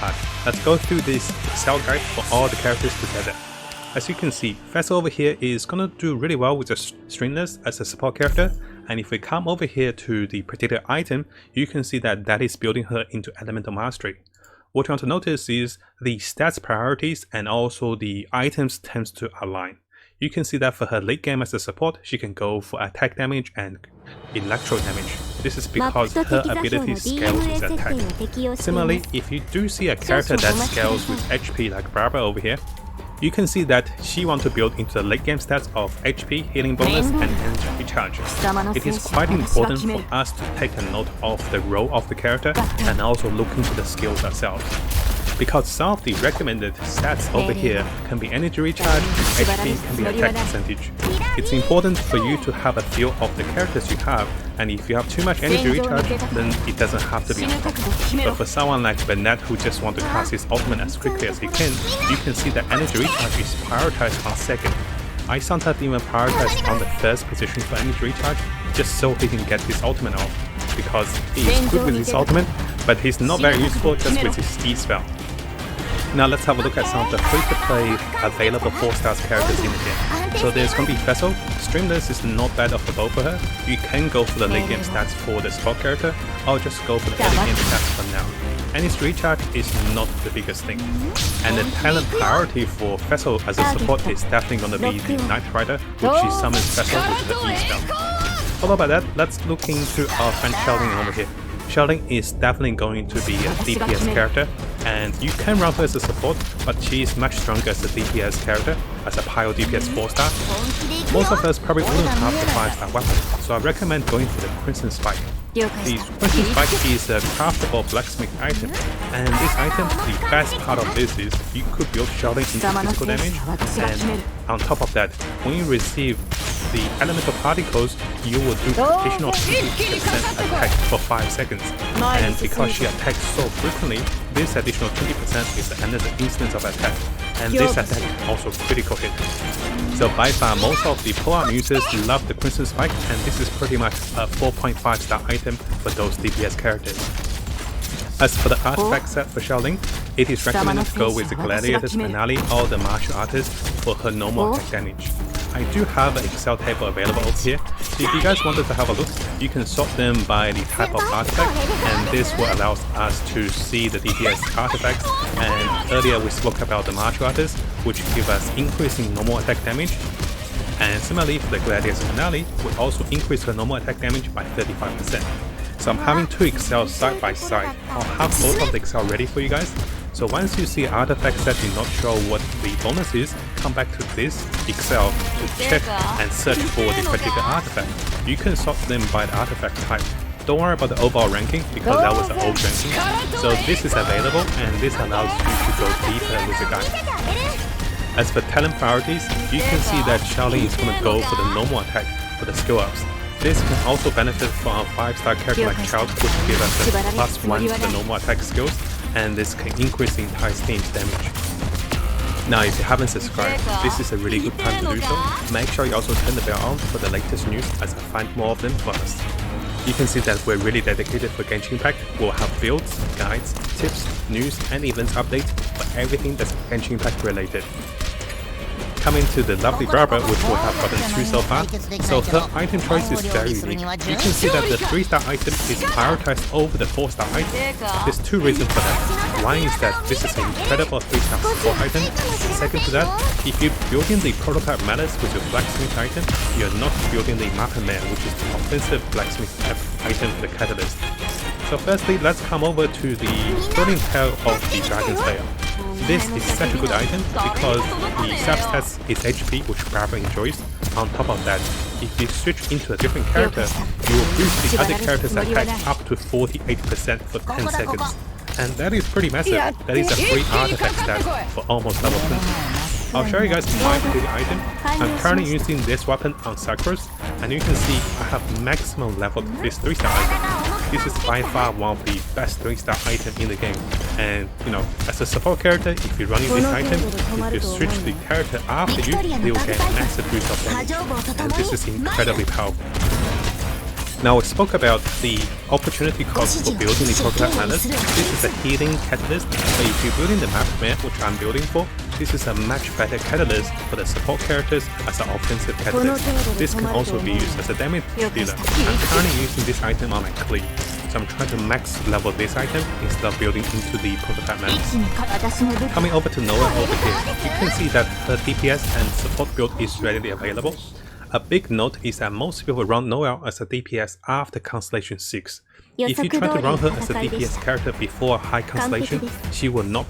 card. Let's go through this Excel guide for all the characters together. As you can see, Vessel over here is gonna do really well with the stringless as a support character, and if we come over here to the particular item, you can see that that is building her into Elemental Mastery. What you want to notice is the stats priorities and also the items tends to align. You can see that for her late game as a support, she can go for attack damage and electro damage. This is because her ability scales with attack. Similarly, if you do see a character that scales with HP like Barbara over here, you can see that she wants to build into the late game stats of HP, healing bonus, and energy recharge. It is quite important for us to take a note of the role of the character and also look into the skills ourselves. Because some of the recommended stats over here can be energy recharge, HP can be attack percentage. It's important for you to have a feel of the characters you have, and if you have too much energy recharge, then it doesn't have to be on top. But for someone like Bennett who just wants to cast his ultimate as quickly as he can, you can see that energy recharge is prioritized on second. I sometimes even prioritize on the first position for energy recharge, just so he can get his ultimate off, because he is good with his ultimate, but he's not very useful just with his E spell. Now let's have a look at some of the free-to-play available 4-star characters in the game. So there's going to be Vessel. Streamless is not bad off the bow for her. You can go for the late game stats for the support character, or just go for the early game stats for now. And its recharge is not the biggest thing. And the talent priority for Vessel as a support is definitely going to be the Knight Rider, which she summons Vessel with the E spell. Followed by that, let's look into our friend Sheldon over here. Sheldon is definitely going to be a DPS character, and you can run her as a support, but she is much stronger as a DPS character, as a Pyro DPS 4-star. Most of us probably wouldn't have the 5-star weapon, so I recommend going for the Crimson Spike. The Crimson Spike is a craftable blacksmith item, and this item, the best part of this is you could build Sheldon into physical damage, and on top of that, when you receive the elemental particles, you will do additional 20% attack for 5 seconds. And because she attacks so frequently, this additional 20% is another instance of attack. And this attack also critical hit. So by far, most of the pro-arm users love the Crimson Spike, and this is pretty much a 4.5-star item for those DPS characters. As for the artifact set for Sheldon, it is recommended to go with the Gladiator's Finale or the Martial Artist for her normal attack damage. I do have an Excel table available over here, so if you guys wanted to have a look, you can sort them by the type of artifact, and this will allow us to see the DPS artifacts. And earlier we spoke about the Martial Artist, which give us increasing normal attack damage, and similarly for the Gladiator's Finale, will also increase her normal attack damage by 35%. So I'm having two Excel side by side. I'll have both of the Excel ready for you guys. So once you see artifacts that do not show what the bonus is, come back to this Excel to check and search for the particular artifact. You can sort them by the artifact type. Don't worry about the overall ranking, because that was the old ranking. So this is available, and this allows you to go deeper with the guide. As for talent priorities, you can see that Sheldon is going to go for the normal attack for the skill ups. This can also benefit from a 5-star character like Child, which gives us a +1 to the normal attack skills, and this can increase the entire team's damage. Now if you haven't subscribed, this is a really good time to do so. Make sure you also turn the bell on for the latest news, as I find more of them first. You can see that we're really dedicated for Genshin Impact. We'll have builds, guides, tips, news and events updates for everything that's Genshin Impact related. Coming to the lovely Barbara, which we have gotten 2 so far. So her item choice is very unique. You can see that the 3-star item is prioritized over the 4-star item. There's 2 reasons for that. One is that this is an incredible 3-star support item. Second to that, if you're building the prototype Malice with your blacksmith item, you're not building the Mapper Man, which is the offensive blacksmith item for the catalyst. So firstly, let's come over to the Burning Tail of the Dragon Slayer. This is such a good item because the substats is HP, which Barbara enjoys. On top of that, if you switch into a different character, you will boost the other character's attack up to 48% for 10 seconds. And that is pretty massive. That is a free artifact stat for almost level 20. I'll show you guys my particular item. I'm currently using this weapon on Sakura's, and you can see I have maximum level this 3-star item. This is by far one of the best 3-star items in the game. And you know, as a support character, if you're running this item, if you switch the character after you, they will get massive boost of damage. And this is incredibly powerful. Now we spoke about the opportunity cost for building the prototype manners. This is a healing catalyst, but if you're building the map which I'm building for, this is a much better catalyst for the support characters as an offensive catalyst. This can also be used as a damage dealer. I'm currently using this item on my cleave, so I'm trying to max level this item instead of building into the prototype manners. Coming over to Noah over here, you can see that her DPS and support build is readily available. A big note is that most people run Noelle as a DPS after Constellation 6. If you try to run her as a DPS character before High Constellation, she will not